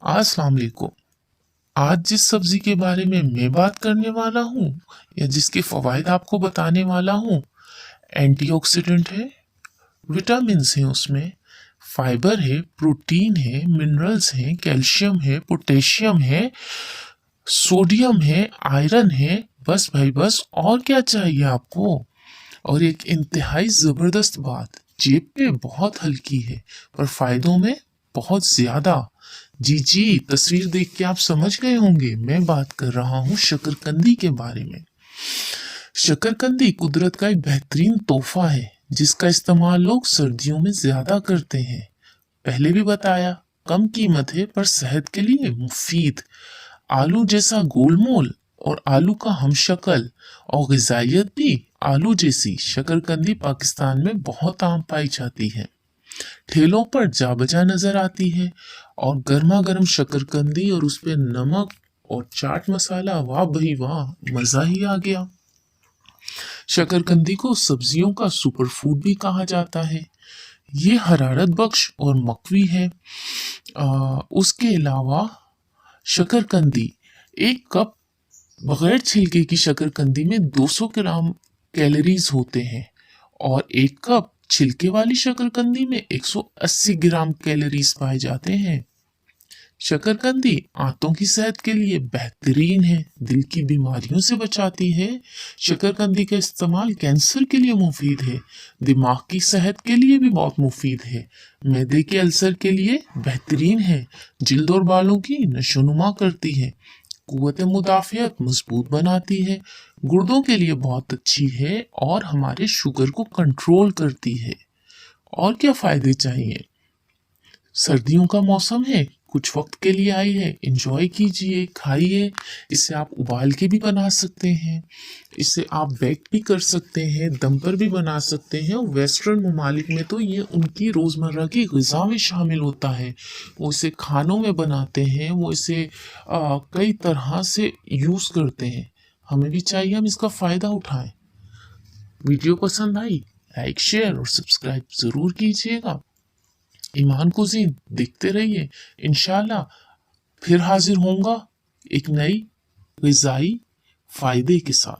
अस्सलाम वालेकुम। आज जिस सब्जी के बारे में मैं बात करने वाला हूँ या जिसके फवायद आपको बताने वाला हूँ, एंटीऑक्सीडेंट है, विटामिन्स हैं उसमें, फाइबर है, प्रोटीन है, मिनरल्स हैं, कैल्शियम है, पोटेशियम है, सोडियम है, आयरन है। बस भाई बस, और क्या चाहिए आपको। और एक इंतहाई जबरदस्त बात, जेब पे बहुत हल्की है पर फायदों में बहुत ज्यादा। जी जी, तस्वीर देख के आप समझ गए होंगे, मैं बात कर रहा हूँ शकरकंदी के बारे में। शकरकंदी कुदरत का एक बेहतरीन तोहफा है जिसका इस्तेमाल लोग सर्दियों में ज्यादा करते हैं। पहले भी बताया, कम कीमत है पर सेहत के लिए मुफीद। आलू जैसा गोलमोल और आलू का हमशक्ल और ग़िज़ाइयत भी आलू जैसी शकरकंदी पाकिस्तान में बहुत आम पाई जाती है। ठेलों पर जा बजा नजर आती है और गर्मा गर्म शकरकंदी और उस पे नमक और चाट मसाला, वाह भाई वाह, मजा ही आ गया। शकरकंदी को सब्जियों का सुपर फूड भी कहा जाता है। ये हरारत बख्श और मकवी है। उसके अलावा शकरकंदी, एक कप बगैर छिलके की शकरकंदी में 200 ग्राम कैलोरीज होते हैं और एक कप छिलके वाली शकरकंदी में 180 ग्राम कैलोरीज पाए जाते हैं। शकरकंदी आंतों की सेहत के लिए बेहतरीन है, दिल की बीमारियों से बचाती है। शकरकंदी का इस्तेमाल कैंसर के लिए मुफीद है, दिमाग की सेहत के लिए भी बहुत मुफीद है, मैदे के अल्सर के लिए बेहतरीन है, जिल्द और बालों की नशोनुमा करती है, कुव्वत मुदाफ़ियत मजबूत बनाती है, गुर्दों के लिए बहुत अच्छी है और हमारे शुगर को कंट्रोल करती है। और क्या फायदे चाहिए। सर्दियों का मौसम है, कुछ वक्त के लिए आई है, एंजॉय कीजिए, खाइए। इसे आप उबाल के भी बना सकते हैं, इसे आप बेक भी कर सकते हैं, दम पर भी बना सकते हैं। और वेस्टर्न ममालिक में तो ये उनकी रोज़मर्रा की ग़िज़ा में शामिल होता है। वो इसे खानों में बनाते हैं, वो इसे कई तरह से यूज़ करते हैं। हमें भी चाहिए हम इसका फ़ायदा उठाएं। वीडियो पसंद आई, लाइक शेयर और सब्सक्राइब ज़रूर कीजिएगा। ईमान कुज़ीन देखते रहिए, इंशाल्लाह फिर हाजिर होऊंगा एक नई ग़िज़ाई फ़ायदे के साथ।